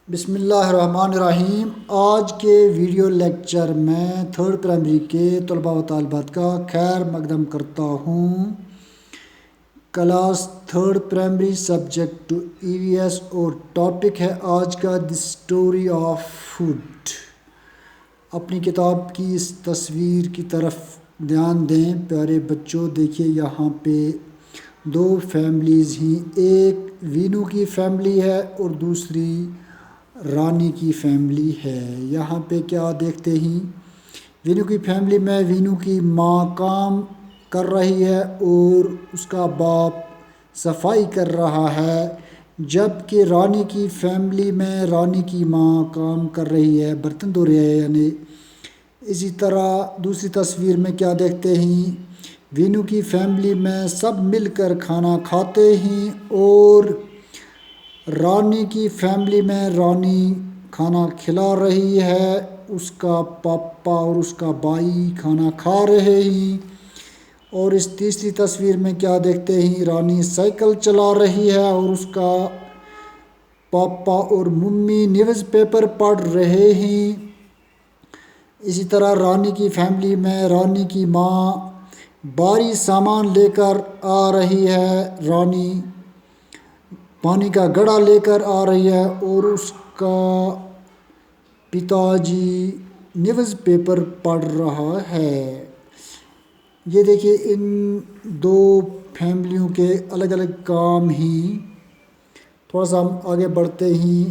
بسم اللہ الرحمن الرحیم۔ آج کے ویڈیو لیکچر میں تھرڈ پرائمری کے طلباء و طالبات کا خیر مقدم کرتا ہوں۔ Class third primary subject to E V S اور ٹاپک ہے آج کا دی اسٹوری آف فوڈ۔ اپنی کتاب کی اس تصویر کی طرف دھیان دیں پیارے بچوں، دیکھیے یہاں پہ دو فیملیز ہیں، ایک وینو کی فیملی ہے اور دوسری رانی کی فیملی ہے۔ یہاں پہ کیا دیکھتے ہیں، وینو کی فیملی میں وینو کی ماں کام کر رہی ہے اور اس کا باپ صفائی کر رہا ہے، جبکہ رانی کی فیملی میں رانی کی ماں کام کر رہی ہے، برتن دھو رہی ہے یعنی۔ اسی طرح دوسری تصویر میں کیا دیکھتے ہیں، وینو کی فیملی میں سب مل کر کھانا کھاتے ہیں اور رانی کی فیملی میں رانی کھانا کھلا رہی ہے، اس کا پاپا اور اس کا بھائی کھانا کھا رہے ہیں۔ اور اس تیسری تصویر میں کیا دیکھتے ہیں، رانی سائیکل چلا رہی ہے اور اس کا پاپا اور ممی نیوز پیپر پڑھ رہے ہیں۔ اسی طرح رانی کی فیملی میں رانی کی ماں بھاری سامان لے کر آ رہی ہے، رانی پانی کا گھڑا لے کر آ رہی ہے اور اس کا پتا جی نیوز پیپر پڑھ رہا ہے۔ یہ دیکھیے ان دو فیملیوں کے الگ الگ کام ہیں۔ تھوڑا سا ہم آگے بڑھتے ہیں۔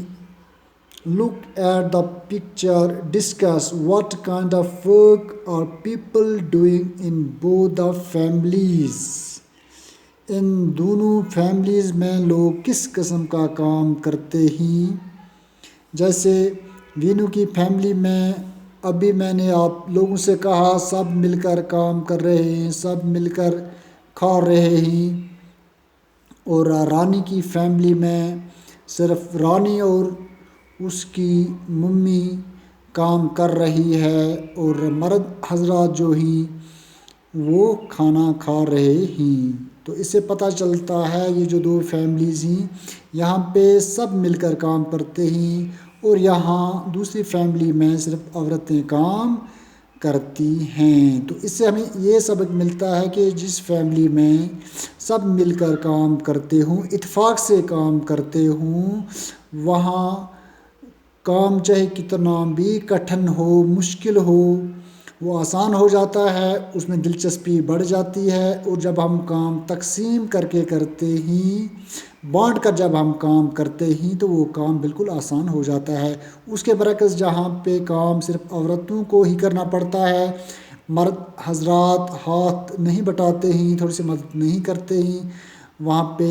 Look at the picture, discuss what kind of work are people doing in both the families. ان دونوں فیملیز میں لوگ کس قسم کا کام کرتے ہیں۔ جیسے وینو کی فیملی میں ابھی میں نے آپ لوگوں سے کہا سب مل کر کام کر رہے ہیں، سب مل کر کھا رہے ہیں، اور رانی کی فیملی میں صرف رانی اور اس کی ممی کام کر رہی ہے اور مرد حضرات جو ہیں وہ کھانا کھا رہے ہیں۔ تو اس سے پتہ چلتا ہے یہ جو دو فیملیز ہیں یہاں پہ سب مل کر کام کرتے ہیں اور یہاں دوسری فیملی میں صرف عورتیں کام کرتی ہیں۔ تو اس سے ہمیں یہ سبق ملتا ہے کہ جس فیملی میں سب مل کر کام کرتے ہوں، اتفاق سے کام کرتے ہوں، وہاں کام چاہے کتنا بھی کٹھن ہو، مشکل ہو، وہ آسان ہو جاتا ہے، اس میں دلچسپی بڑھ جاتی ہے۔ اور جب ہم کام تقسیم کر کے کرتے ہیں، بانٹ کر جب ہم کام کرتے ہیں تو وہ کام بالکل آسان ہو جاتا ہے۔ اس کے برعکس جہاں پہ کام صرف عورتوں کو ہی کرنا پڑتا ہے، مرد حضرات ہاتھ نہیں بٹاتے ہیں، تھوڑی سی مدد نہیں کرتے ہیں، وہاں پہ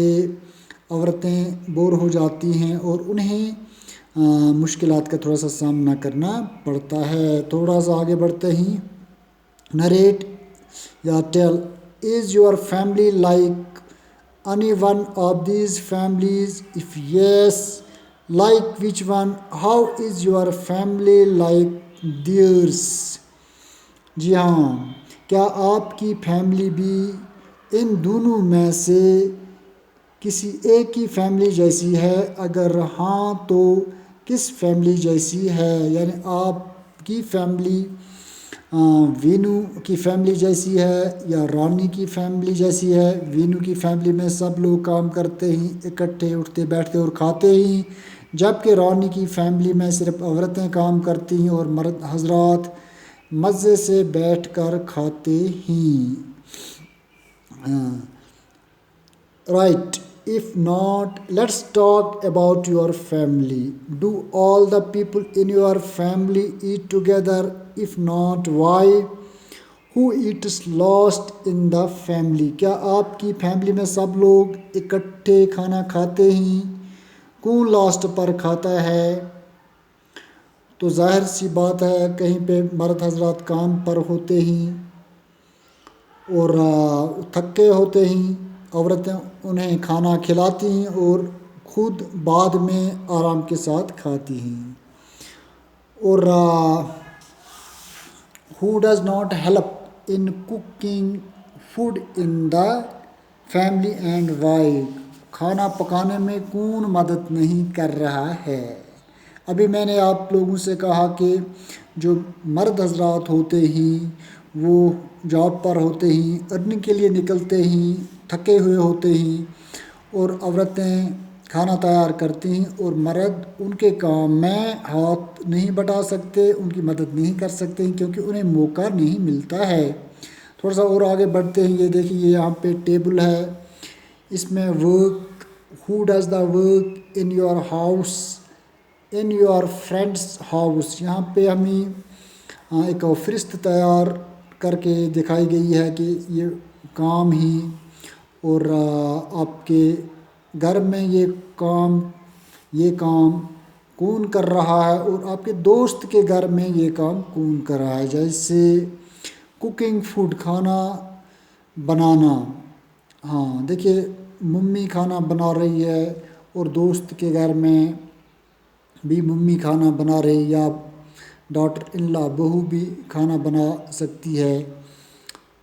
عورتیں بور ہو جاتی ہیں اور انہیں مشکلات کا تھوڑا سا سامنا کرنا پڑتا ہے۔ تھوڑا سا آگے بڑھتے ہیں۔ نریٹ یا tell, is your family like any one of these families? If yes, like which one? How is your family like theirs? جی ہاں، کیا آپ کی فیملی بھی ان دونوں میں سے کسی ایک کی فیملی جیسی ہے؟ اگر ہاں تو کس فیملی جیسی ہے؟ یعنی آپ کی فیملی وینو کی فیملی جیسی ہے یا رانی کی فیملی جیسی ہے؟ وینو کی فیملی میں سب لوگ کام کرتے ہیں، اکٹھے اٹھتے بیٹھتے اور کھاتے ہیں، جبکہ رانی کی فیملی میں صرف عورتیں کام کرتی ہیں اور مرد حضرات مزے سے بیٹھ کر کھاتے ہیں۔ Right, if not, let's talk about your family. Do all the people in your family eat together? If not, why? Who eats last in the family? کیا آپ کی فیملی میں سب لوگ اکٹھے کھانا کھاتے ہیں؟ کون لاسٹ پر کھاتا ہے؟ تو ظاہر سی بات ہے کہیں پہ مرد حضرات کام پر ہوتے ہیں اور تھکے ہوتے ہیں، عورتیں انہیں کھانا کھلاتی ہیں اور خود بعد میں آرام کے ساتھ کھاتی ہیں۔ اور who does not help in cooking food in the family and why؟ کھانا پکانے میں کون مدد نہیں کر رہا ہے؟ ابھی میں نے آپ لوگوں سے کہا کہ جو مرد حضرات ہوتے ہیں وہ جاب پر ہوتے ہیں، ارننگ کے لیے نکلتے ہیں، تھکے ہوئے ہوتے ہیں، اور عورتیں کھانا تیار کرتی ہیں، اور مرد ان کے کام میں ہاتھ نہیں بٹا سکتے، ان کی مدد نہیں کر سکتے ہیں کیونکہ انہیں موقع نہیں ملتا ہے۔ تھوڑا سا اور آگے بڑھتے ہیں، یہ دیکھیے یہ یہاں پہ ٹیبل ہے، اس میں work, who does the work in your house, in your friends house, یہاں پہ ہمیں ایک فہرست تیار کر کے دکھائی گئی ہے کہ یہ کام ہی، اور آپ کے گھر میں یہ کام کون کر رہا ہے، اور آپ کے دوست کے گھر میں یہ کام کون کر رہا ہے، جیسے کوکنگ فوڈ، کھانا بنانا۔ ہاں دیکھیے ممی کھانا بنا رہی ہے، اور دوست کے گھر میں بھی ممی کھانا بنا رہی، یا ڈاٹر ان لا بہو بھی کھانا بنا سکتی ہے۔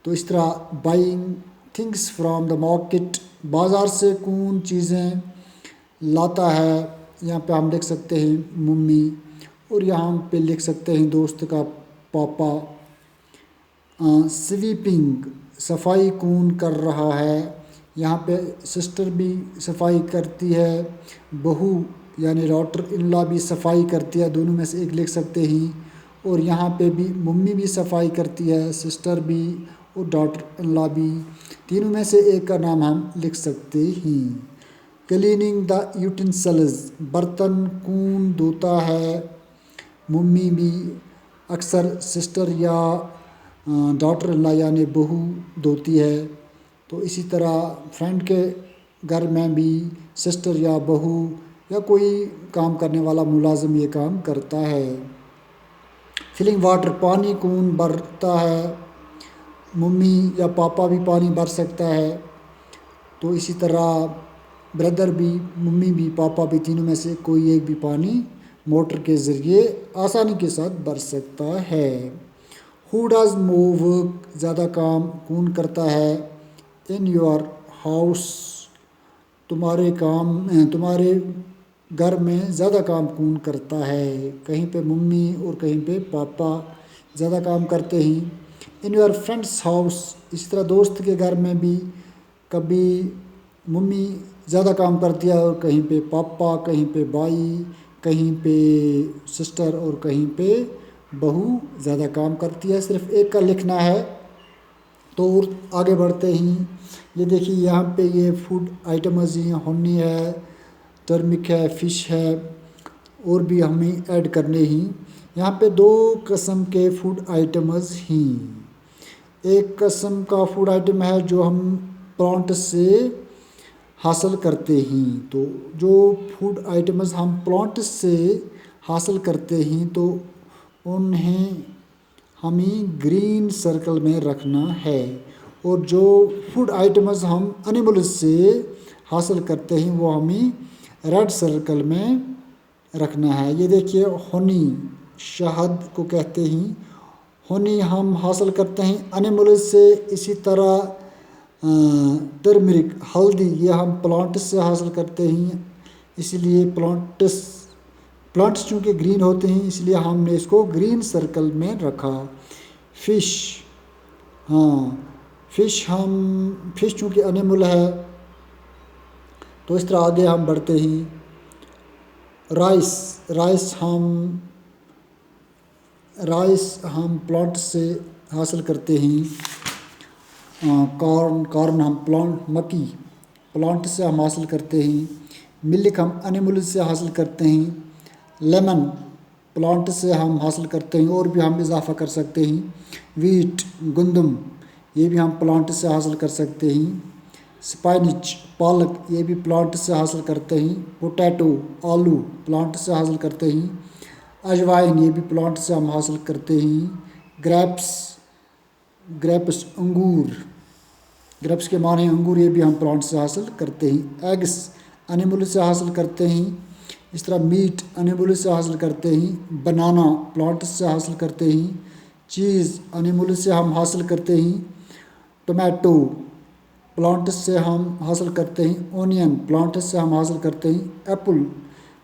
تو اس طرح buying things from the market, بازار سے کون چیزیں لاتا ہے، یہاں پہ ہم لکھ سکتے ہیں ممی، اور یہاں پہ لکھ سکتے ہیں دوست کا پاپا۔ سویپنگ، صفائی کون کر رہا ہے، یہاں پہ سسٹر بھی صفائی کرتی ہے، بہو یعنی ڈاٹر ان لا بھی صفائی کرتی ہے، دونوں میں سے ایک لکھ سکتے ہیں، اور یہاں پہ بھی ممی بھی صفائی کرتی ہے، سسٹر بھی اور ڈاٹر ان لا بھی، تینوں میں سے ایک کا نام ہم لکھ سکتے ہیں۔ کلیننگ دا یوٹینسلز، برتن کون دھوتا ہے، ممی بھی، اکثر سسٹر یا ڈاٹر ان لا یعنی بہو دھوتی ہے۔ تو اسی طرح فرینڈ کے گھر میں بھی سسٹر یا بہو یا کوئی کام کرنے والا ملازم یہ کام کرتا ہے۔ فلنگ واٹر، پانی کون بھرتا ہے، ممی یا پاپا بھی پانی بھر سکتا ہے۔ تو اسی طرح بردر بھی، ممی بھی، پاپا بھی، تینوں میں سے کوئی ایک بھی پانی موٹر کے ذریعے آسانی کے ساتھ بھر سکتا ہے۔ ہو ڈز مور ورک، زیادہ کام کون کرتا ہے، ان یور ہاؤس، تمہارے گھر میں زیادہ کام کون کرتا ہے، کہیں پہ ممی اور کہیں پہ پاپا زیادہ کام کرتے ہیں۔ ان یور فرینڈس ہاؤس، اسی طرح دوست کے گھر میں بھی کبھی ممی زیادہ کام کرتی ہے، اور کہیں پہ پاپا، کہیں پہ بھائی، کہیں پہ سسٹر، اور کہیں پہ بہو زیادہ کام کرتی ہے، صرف ایک کا لکھنا ہے۔ تو آگے بڑھتے ہیں، یہ دیکھیے یہاں پہ یہ فوڈ آئٹمز ہیں، ہونی ہے، ٹرمک ہے، فش ہے، اور بھی ہمیں ایڈ کرنے ہیں۔ یہاں پہ 2 قسم کے فوڈ آئٹمز ہیں۔ ایک قسم کا فوڈ آئٹم ہے جو ہم پلانٹ سے حاصل کرتے ہیں، تو جو فوڈ آئٹمز ہم پلانٹ سے حاصل کرتے ہیں تو انہیں ہمیں گرین سرکل میں رکھنا ہے، اور جو فوڈ آئٹمز ہم انیملز سے حاصل کرتے ہیں وہ ہمیں ریڈ سرکل میں رکھنا ہے۔ یہ دیکھیے ہونی، شہد کو کہتے ہیں، ہونی ہم حاصل کرتے ہیں انیملز سے، اسی طرح ٹرمرک، ہلدی، یہ ہم پلانٹس سے حاصل کرتے ہیں، اسی لیے پلانٹس چونکہ گرین ہوتے ہیں اس لیے ہم نے اس کو گرین سرکل میں رکھا۔ فش، فش چونکہ انیمل ہے، تو اس طرح آگے ہم بڑھتے ہیں۔ رائس ہم پلانٹ سے حاصل کرتے ہیں۔ کارن ہم مکی پلانٹ سے ہم حاصل کرتے ہیں۔ ملک ہم انیمل سے حاصل کرتے ہیں۔ لیمن پلانٹ سے ہم حاصل کرتے ہیں، اور بھی ہم اضافہ کر سکتے ہیں۔ ویٹ، گندم، یہ بھی ہم پلانٹ سے حاصل کر سکتے ہیں۔ سپائنچ، پالک، یہ بھی پلانٹ سے حاصل کرتے ہیں۔ پوٹیٹو، آلو، پلانٹ سے حاصل کرتے ہیں۔ اجوائن، یہ بھی پلانٹ سے ہم حاصل کرتے ہیں۔ گریپس، انگور، گریپس کے معنی انگور، یہ بھی ہم پلانٹ سے حاصل کرتے ہیں۔ ایگس انیمل سے حاصل کرتے ہیں، اس طرح میٹ انیمل سے حاصل کرتے ہیں۔ بنانا پلانٹ سے حاصل کرتے ہیں۔ چیز انیمل سے ہم حاصل کرتے ہیں۔ ٹومیٹو پلانٹ سے ہم حاصل کرتے ہیں۔ اونین پلانٹ سے ہم حاصل کرتے ہیں۔ ایپل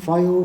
5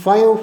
5